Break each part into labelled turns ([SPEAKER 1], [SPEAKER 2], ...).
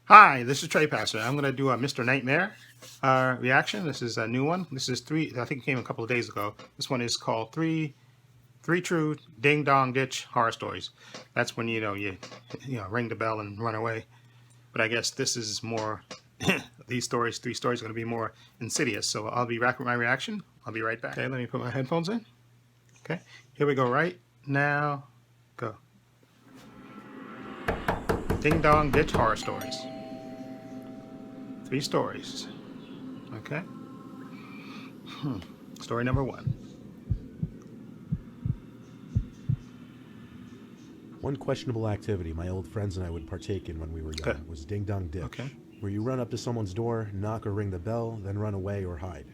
[SPEAKER 1] Hi, this is Trey Passer. I'm going to do a Mr. Nightmare reaction. This is a new one. This is I think it came a couple of days ago. This one is called Three True Ding Dong Ditch Horror Stories. That's when you ring the bell and run away. But I guess this is more three stories are going to be more insidious. So I'll be back with my reaction. I'll be right back. Okay, let me put my headphones in. Okay, here we go right now. Go. Ding Dong Ditch Horror Stories. 3 stories. Okay. Story number 1.
[SPEAKER 2] One questionable activity my old friends and I would partake in when we were young was Ding Dong Ditch, where you run up to someone's door, knock or ring the bell, then run away or hide.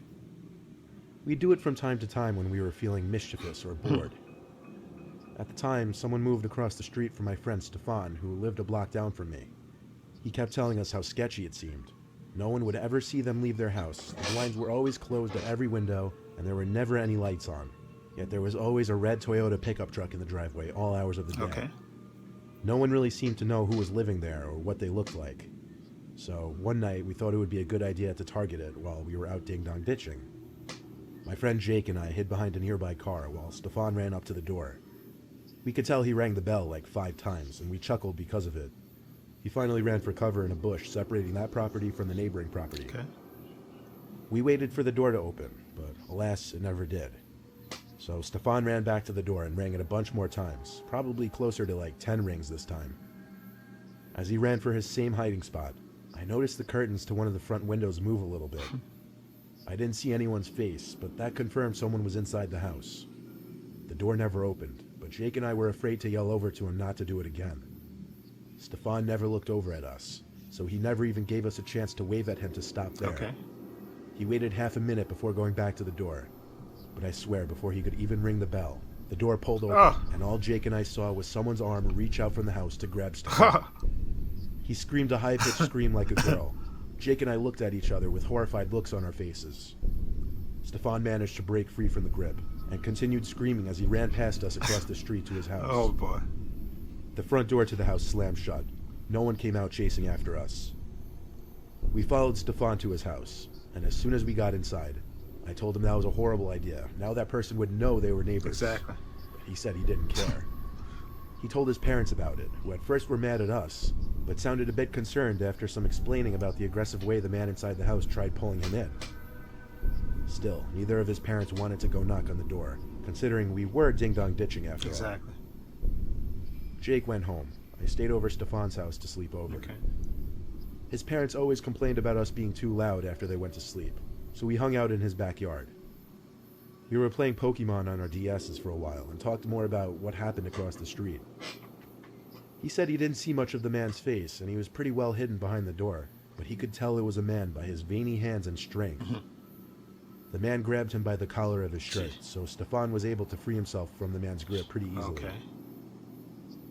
[SPEAKER 2] We'd do it from time to time when we were feeling mischievous or bored. At the time, someone moved across the street from my friend Stefan, who lived a block down from me. He kept telling us how sketchy it seemed. No one would ever see them leave their house. The blinds were always closed at every window, and there were never any lights on. Yet there was always a red Toyota pickup truck in the driveway all hours of the day.
[SPEAKER 1] Okay.
[SPEAKER 2] No one really seemed to know who was living there or what they looked like. So one night we thought it would be a good idea to target it while we were out ding-dong ditching. My friend Jake and I hid behind a nearby car while Stefan ran up to the door. We could tell he rang the bell like 5 times, and we chuckled because of it. He finally ran for cover in a bush separating that property from the neighboring property.
[SPEAKER 1] Okay.
[SPEAKER 2] We waited for the door to open, but alas, it never did. So Stefan ran back to the door and rang it a bunch more times, probably closer to like 10 rings this time. As he ran for his same hiding spot, I noticed the curtains to one of the front windows move a little bit. I didn't see anyone's face, but that confirmed someone was inside the house. The door never opened, but Jake and I were afraid to yell over to him not to do it again. Stefan never looked over at us, so he never even gave us a chance to wave at him to stop there.
[SPEAKER 1] Okay.
[SPEAKER 2] He waited half a minute before going back to the door, but I swear before he could even ring the bell, the door pulled open, and all Jake and I saw was someone's arm reach out from the house to grab Stefan. He screamed a high-pitched scream like a girl. Jake and I looked at each other with horrified looks on our faces. Stefan managed to break free from the grip and continued screaming as he ran past us across the street to his house.
[SPEAKER 1] Oh boy.
[SPEAKER 2] The front door to the house slammed shut. No one came out chasing after us. We followed Stefan to his house, and as soon as we got inside, I told him that was a horrible idea. Now that person would know they were neighbors.
[SPEAKER 1] Exactly.
[SPEAKER 2] But he said he didn't care. He told his parents about it, who at first were mad at us, but sounded a bit concerned after some explaining about the aggressive way the man inside the house tried pulling him in. Still, neither of his parents wanted to go knock on the door, considering we were ding-dong ditching after all.
[SPEAKER 1] Exactly.
[SPEAKER 2] Jake went home. I stayed over Stefan's house to sleep over.
[SPEAKER 1] Okay.
[SPEAKER 2] His parents always complained about us being too loud after they went to sleep, so we hung out in his backyard. We were playing Pokemon on our DSs for a while and talked more about what happened across the street. He said he didn't see much of the man's face and he was pretty well hidden behind the door, but he could tell it was a man by his veiny hands and strength. The man grabbed him by the collar of his shirt, so Stefan was able to free himself from the man's grip pretty easily.
[SPEAKER 1] Okay.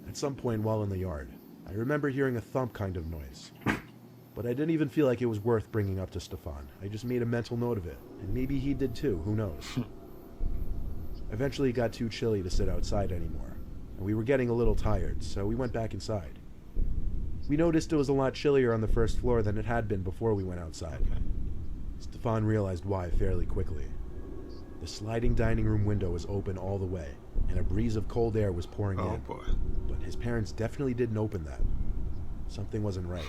[SPEAKER 2] At some point while in the yard, I remember hearing a thump kind of noise. But I didn't even feel like it was worth bringing up to Stefan. I just made a mental note of it, and maybe he did too, who knows. Eventually it got too chilly to sit outside anymore, and we were getting a little tired, so we went back inside. We noticed it was a lot chillier on the first floor than it had been before we went outside. Stefan realized why fairly quickly. The sliding dining room window was open all the way, and a breeze of cold air was pouring in.
[SPEAKER 1] Oh boy.
[SPEAKER 2] But his parents definitely didn't open that. Something wasn't right.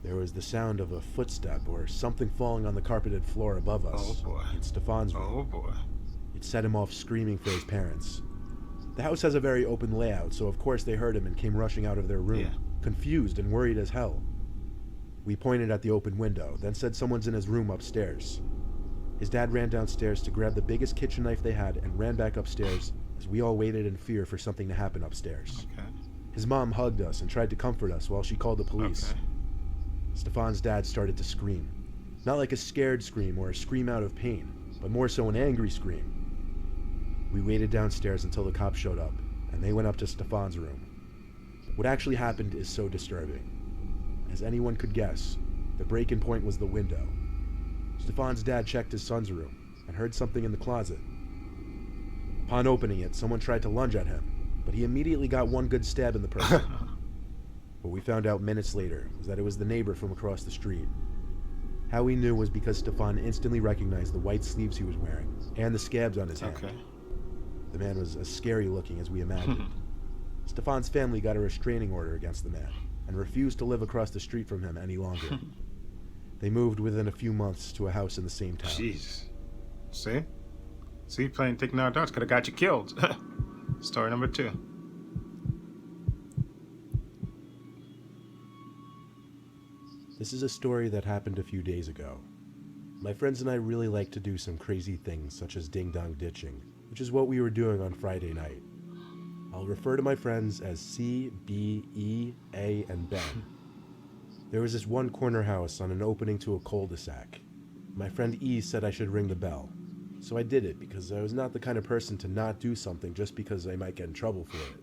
[SPEAKER 2] There was the sound of a footstep or something falling on the carpeted floor above us.
[SPEAKER 1] Oh boy.
[SPEAKER 2] In Stefan's room.
[SPEAKER 1] Oh boy.
[SPEAKER 2] It set him off screaming for his parents. The house has a very open layout, so of course they heard him and came rushing out of their room, confused and worried as hell. We pointed at the open window, then said someone's in his room upstairs. His dad ran downstairs to grab the biggest kitchen knife they had and ran back upstairs as we all waited in fear for something to happen upstairs.
[SPEAKER 1] Okay.
[SPEAKER 2] His mom hugged us and tried to comfort us while she called the police.
[SPEAKER 1] Okay.
[SPEAKER 2] Stefan's dad started to scream. Not like a scared scream or a scream out of pain, but more so an angry scream. We waited downstairs until the cops showed up, and they went up to Stefan's room. What actually happened is so disturbing. As anyone could guess, the break-in point was the window. Stefan's dad checked his son's room and heard something in the closet. Upon opening it, someone tried to lunge at him, but he immediately got one good stab in the person. What we found out minutes later was that it was the neighbor from across the street. How we knew was because Stefan instantly recognized the white sleeves he was wearing and the scabs on his hand.
[SPEAKER 1] Okay.
[SPEAKER 2] The man was as scary looking as we imagined. Stefan's family got a restraining order against the man and refused to live across the street from him any longer. They moved within a few months to a house in the same town.
[SPEAKER 1] Jesus. See? See, playing taking our dots could have got you killed. Story number 2.
[SPEAKER 2] This is a story that happened a few days ago. My friends and I really like to do some crazy things such as ding-dong ditching, which is what we were doing on Friday night. I'll refer to my friends as C, B, E, A, and Ben. There was this one corner house on an opening to a cul-de-sac. My friend E said I should ring the bell. So I did it because I was not the kind of person to not do something just because I might get in trouble for it.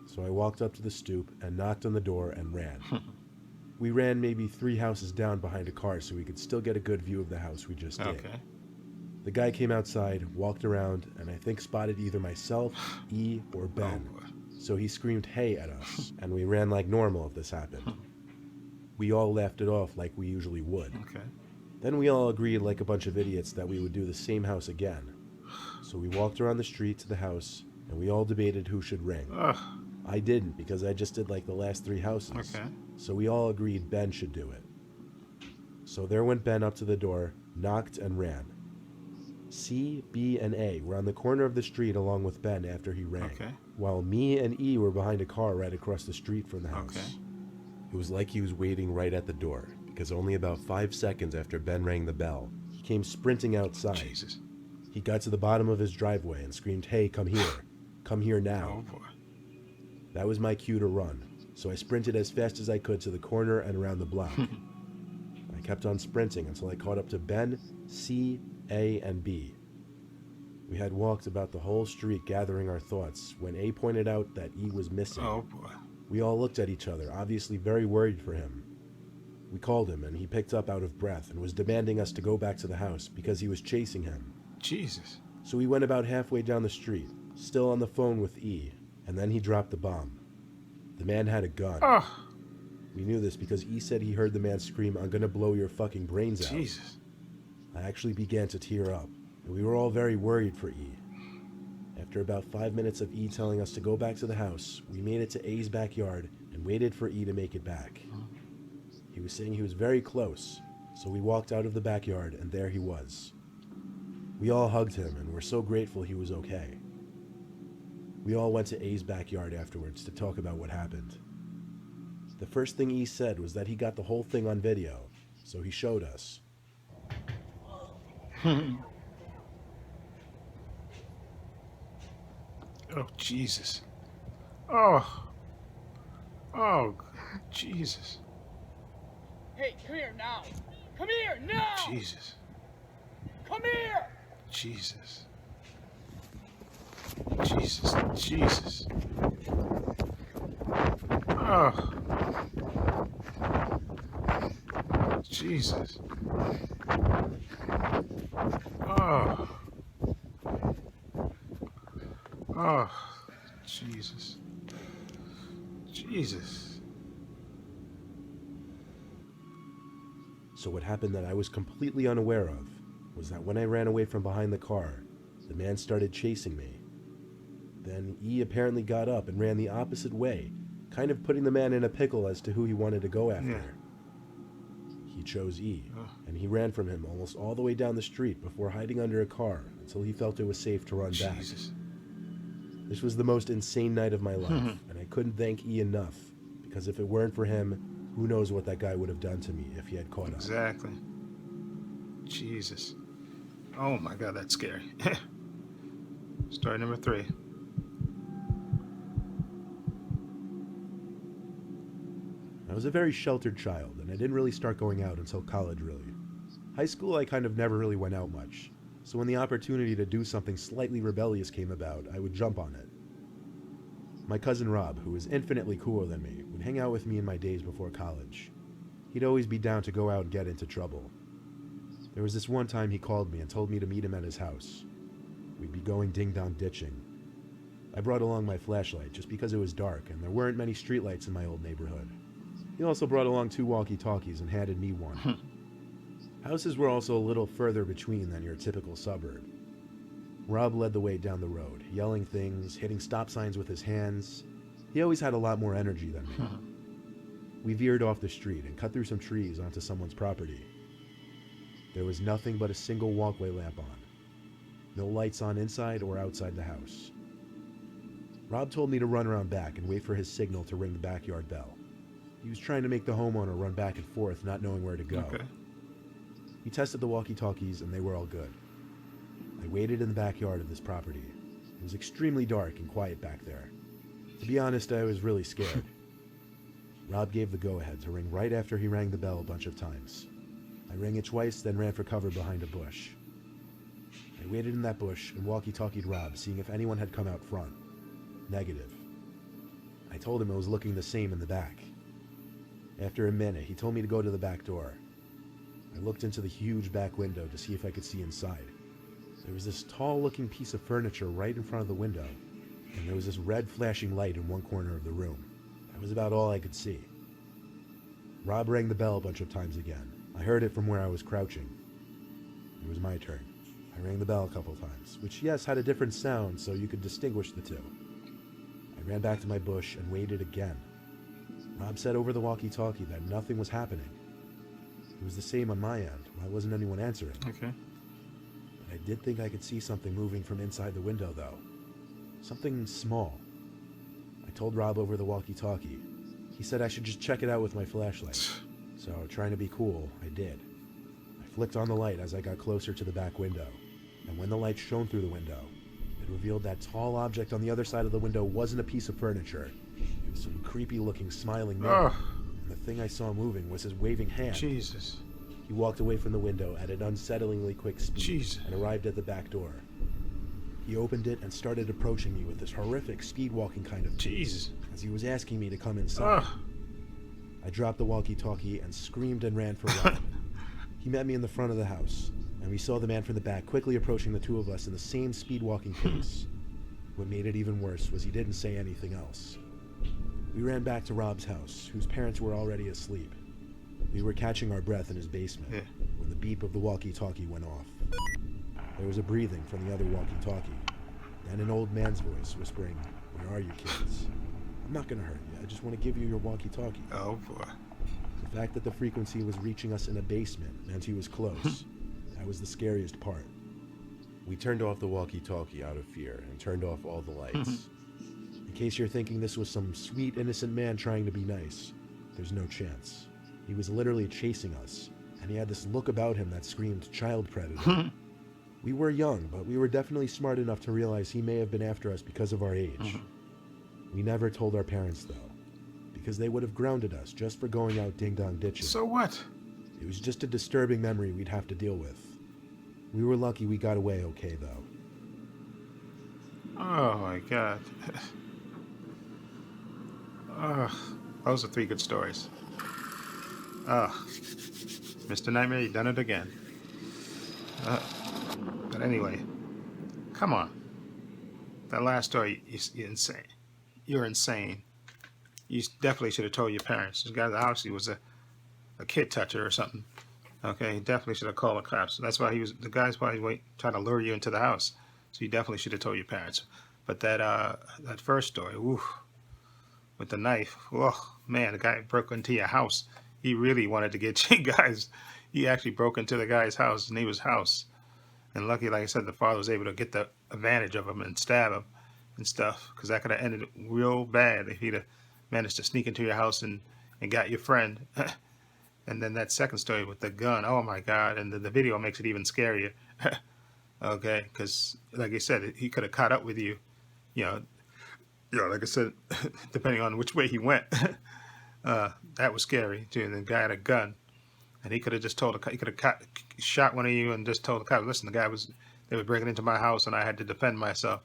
[SPEAKER 2] So I walked up to the stoop and knocked on the door and ran. We ran maybe 3 houses down behind a car so we could still get a good view of the house we just did.
[SPEAKER 1] Okay.
[SPEAKER 2] The guy came outside, walked around, and I think spotted either myself, E, or Ben.
[SPEAKER 1] Oh, boy.
[SPEAKER 2] So he screamed hey at us, and we ran like normal if this happened. We all laughed it off like we usually would.
[SPEAKER 1] Okay.
[SPEAKER 2] Then we all agreed like a bunch of idiots that we would do the same house again. So we walked around the street to the house, and we all debated who should ring.
[SPEAKER 1] Ugh.
[SPEAKER 2] I didn't because I just did like the last 3 houses.
[SPEAKER 1] Okay.
[SPEAKER 2] So we all agreed Ben should do it. So there went Ben up to the door, knocked, and ran. C, B, and A were on the corner of the street along with Ben after he rang,
[SPEAKER 1] Okay.
[SPEAKER 2] while me and E were behind a car right across the street from the house.
[SPEAKER 1] Okay.
[SPEAKER 2] It was like he was waiting right at the door, because only about 5 seconds after Ben rang the bell, he came sprinting outside.
[SPEAKER 1] Jesus.
[SPEAKER 2] He got to the bottom of his driveway and screamed, "Hey, come here. Come here now."
[SPEAKER 1] Oh, boy.
[SPEAKER 2] That was my cue to run, so I sprinted as fast as I could to the corner and around the block. I kept on sprinting until I caught up to Ben, C, A, and B. We had walked about the whole street gathering our thoughts when A pointed out that E was missing.
[SPEAKER 1] Oh, boy.
[SPEAKER 2] We all looked at each other, obviously very worried for him. We called him and he picked up out of breath and was demanding us to go back to the house because he was chasing him.
[SPEAKER 1] Jesus.
[SPEAKER 2] So we went about halfway down the street, still on the phone with E, and then he dropped the bomb. The man had a gun.
[SPEAKER 1] Oh,
[SPEAKER 2] We knew this because E said he heard the man scream, "I'm gonna blow your fucking brains out."
[SPEAKER 1] Jesus.
[SPEAKER 2] I actually began to tear up, and we were all very worried for E. After about 5 minutes of E telling us to go back to the house, we made it to A's backyard and waited for E to make it back. He was saying he was very close, so we walked out of the backyard and there he was. We all hugged him and were so grateful he was okay. We all went to A's backyard afterwards to talk about what happened. The first thing E said was that he got the whole thing on video, so he showed us.
[SPEAKER 1] Oh, Jesus. Oh. Oh, Jesus.
[SPEAKER 3] Hey, come here now! Come here now!
[SPEAKER 1] Jesus.
[SPEAKER 3] Come here!
[SPEAKER 1] Jesus. Jesus. Jesus. Oh. Jesus. Oh. Oh. Jesus. Jesus.
[SPEAKER 2] So what happened that I was completely unaware of was that when I ran away from behind the car, the man started chasing me. Then E apparently got up and ran the opposite way, kind of putting the man in a pickle as to who he wanted to go after.
[SPEAKER 1] Yeah.
[SPEAKER 2] He chose E,
[SPEAKER 1] Ugh.
[SPEAKER 2] and he ran from him almost all the way down the street before hiding under a car until he felt it was safe to run back.
[SPEAKER 1] Jesus.
[SPEAKER 2] This was the most insane night of my life, and I couldn't thank E enough, because if it weren't for him, who knows what that guy would have done to me if he had caught up.
[SPEAKER 1] Exactly. Jesus. Oh my God, that's scary. Story number 3.
[SPEAKER 2] I was a very sheltered child, and I didn't really start going out until college, really. High school, I kind of never really went out much, so when the opportunity to do something slightly rebellious came about, I would jump on it. My cousin Rob, who was infinitely cooler than me, would hang out with me in my days before college. He'd always be down to go out and get into trouble. There was this one time he called me and told me to meet him at his house. We'd be going ding-dong ditching. I brought along my flashlight just because it was dark and there weren't many streetlights in my old neighborhood. He also brought along 2 walkie-talkies and handed me one. Houses were also a little further between than your typical suburb. Rob led the way down the road, yelling things, hitting stop signs with his hands. He always had a lot more energy than me. We veered off the street and cut through some trees onto someone's property. There was nothing but a single walkway lamp on. No lights on inside or outside the house. Rob told me to run around back and wait for his signal to ring the backyard bell. He was trying to make the homeowner run back and forth, not knowing where to go.
[SPEAKER 1] Okay.
[SPEAKER 2] He tested the walkie-talkies and they were all good. I waited in the backyard of this property. It was extremely dark and quiet back there. To be honest, I was really scared. Rob gave the go-ahead to ring right after he rang the bell a bunch of times. I rang it twice, then ran for cover behind a bush. I waited in that bush and walkie-talkied Rob, seeing if anyone had come out front. Negative. I told him it was looking the same in the back. After a minute, he told me to go to the back door. I looked into the huge back window to see if I could see inside. There was this tall-looking piece of furniture right in front of the window, and there was this red flashing light in one corner of the room. That was about all I could see. Rob rang the bell a bunch of times again. I heard it from where I was crouching. It was my turn. I rang the bell a couple times, which, yes, had a different sound, so you could distinguish the two. I ran back to my bush and waited again. Rob said over the walkie-talkie that nothing was happening. It was the same on my end. Why wasn't anyone answering?
[SPEAKER 1] Okay.
[SPEAKER 2] But I did think I could see something moving from inside the window, though. Something small. I told Rob over the walkie-talkie. He said I should just check it out with my flashlight. So, trying to be cool, I did. I flicked on the light as I got closer to the back window, and when the light shone through the window, it revealed that tall object on the other side of the window wasn't a piece of furniture. It was some creepy-looking smiling man, and the thing I saw moving was his waving hand.
[SPEAKER 1] Jesus.
[SPEAKER 2] He walked away from the window at an unsettlingly quick speed
[SPEAKER 1] Jesus.
[SPEAKER 2] and arrived at the back door. He opened it and started approaching me with this horrific speed-walking kind of
[SPEAKER 1] Jesus.
[SPEAKER 2] as he was asking me to come inside.
[SPEAKER 1] Oh.
[SPEAKER 2] I dropped the walkie-talkie and screamed and ran for Rob. He met me in the front of the house, and we saw the man from the back quickly approaching the two of us in the same speed-walking pace. What made it even worse was he didn't say anything else. We ran back to Rob's house, whose parents were already asleep. We were catching our breath in his basement when the beep of the walkie-talkie went off. There was a breathing from the other walkie-talkie, and an old man's voice whispering, "Where are you kids? I'm not gonna hurt you, I just want to give you your walkie-talkie."
[SPEAKER 1] Oh, boy.
[SPEAKER 2] The fact that the frequency was reaching us in a basement meant he was close. That was the scariest part. We turned off the walkie-talkie out of fear and turned off all the lights. In case you're thinking this was some sweet, innocent man trying to be nice, there's no chance. He was literally chasing us, and he had this look about him that screamed child predator. We were young, but we were definitely smart enough to realize he may have been after us because of our age. We never told our parents, though, because they would have grounded us just for going out ding-dong ditching.
[SPEAKER 1] So what?
[SPEAKER 2] It was just a disturbing memory we'd have to deal with. We were lucky we got away okay, though.
[SPEAKER 1] Oh, my God. Those are 3 good stories. Mr. Nightmare, you done it again. But anyway, come on. That last story is insane. You're insane. You definitely should have told your parents. This guy obviously was a kid toucher or something. Okay, he definitely should have called the cops. That's why the guy's probably trying to lure you into the house. So you definitely should have told your parents. But that first story, with the knife, oh man, the guy broke into your house. He really wanted to get you guys. He actually broke into the guy's house, his neighbor's house. And lucky, like I said, the father was able to get the advantage of him and stab him and stuff. Because that could have ended real bad if he'd have managed to sneak into your house and got your friend. And then that second story with the gun, oh my God. And the video makes it even scarier. Okay, because like I said, he could have caught up with you. Like I said, depending on which way he went. That was scary too. And the guy had a gun, and he could have just shot one of you and just told the cops, "Listen, they were breaking into my house, and I had to defend myself."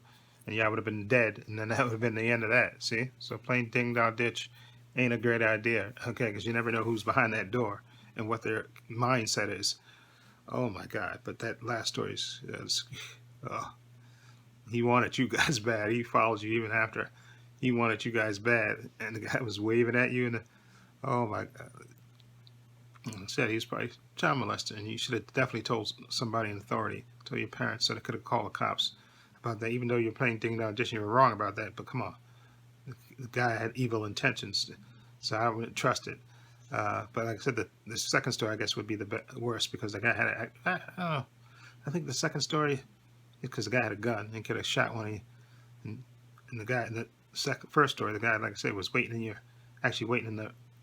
[SPEAKER 1] And I would have been dead, and then that would have been the end of that. See, so playing ding dong ditch ain't a great idea. Okay, because you never know who's behind that door and what their mindset is. Oh my God! But that last story is he wanted you guys bad. He followed you even after he wanted you guys bad, and the guy was waving at you, and oh my God. Said he was probably child molester, and you should have definitely told somebody in authority, told your parents, so they could have called the cops about that. Even though you're playing ding dong ditch, you were wrong about that. But come on, the guy had evil intentions, so I wouldn't trust it. But like I said, the second story I guess would be the worst, because the guy had I don't know. I think the second story, because the guy had a gun and could have shot one of you, and the guy in the first story, the guy, like I said, was waiting in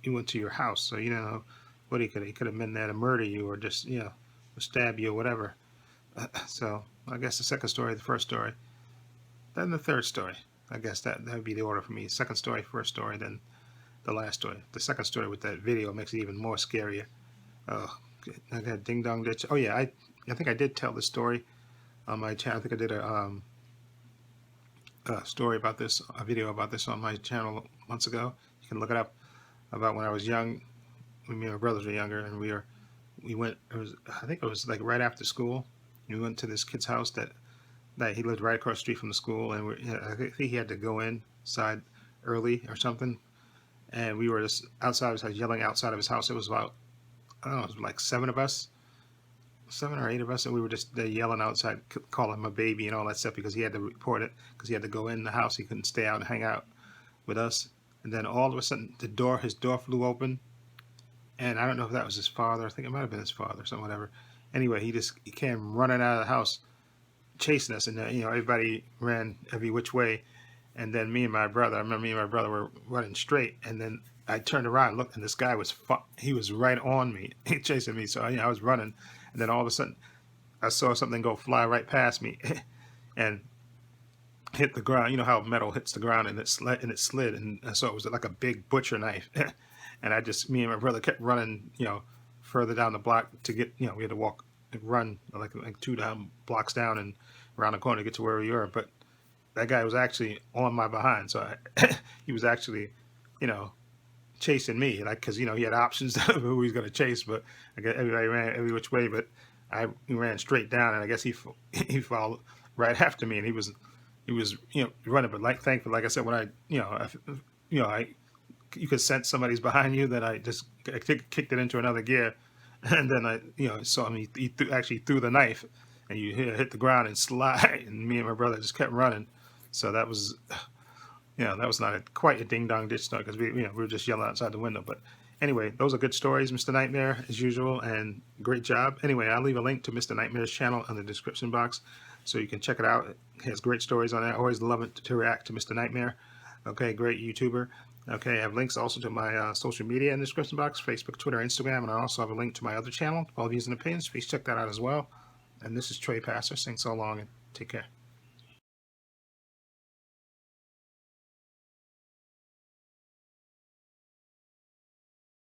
[SPEAKER 1] he went to your house, so you don't know what he could have been there to murder you, or just stab you or whatever. So I guess the second story, the first story, then the third story. I guess that would be the order for me. Second story, first story, then the last story. The second story with that video makes it even more scarier. Oh, I got Ding Dong Ditch. Oh yeah, I think I did tell this story on my channel. I think I did a story about this, a video about this on my channel months ago. You can look it up, about when I was young. Me and my brothers were younger, and we went. I think it was like right after school. We went to this kid's house that he lived right across the street from the school, and I think he had to go inside early or something. And we were just outside of his house, yelling outside of his house. It was about, I don't know, it was like 7 or 8 of us, and we were just there yelling outside, calling him a baby and all that stuff, because he had to report it, because he had to go in the house. He couldn't stay out and hang out with us. And then all of a sudden, his door flew open, and I don't know if that was his father. I think it might have been his father, or whatever. Anyway, he came running out of the house, chasing us, and everybody ran every which way. And then I remember me and my brother were running straight, and then I turned around and looked, and this guy was right on me, chasing me. So I was running, and then all of a sudden, I saw something go fly right past me, and hit the ground. You know how metal hits the ground, and it slid, and I saw it was like a big butcher knife. And me and my brother kept running, further down the block to get, we had to run like 2 blocks down and around the corner to get to where we were. But that guy was actually on my behind, so he was actually, chasing me, like, because he had options of who he was going to chase. But I guess everybody ran every which way, but he ran straight down, and I guess he followed right after me, and he was running. But thankfully, like I said, when you could sense somebody's behind you, then I just kicked it into another gear, and then I saw him. He actually threw the knife, and you hit the ground and slide, and me and my brother just kept running. So that was, that was not quite a ding dong ditch story, because we were just yelling outside the window. But anyway, those are good stories, Mr. Nightmare, as usual, and great job. Anyway, I'll leave a link to Mr. Nightmare's channel in the description box, so you can check it out. It has great stories on there. I always love it to react to Mr. Nightmare. Okay, great YouTuber. Okay, I have links also to my social media in the description box, Facebook, Twitter, Instagram, and I also have a link to my other channel, All Views and Opinions. Please check that out as well. And this is Trey Passer saying so long and take care.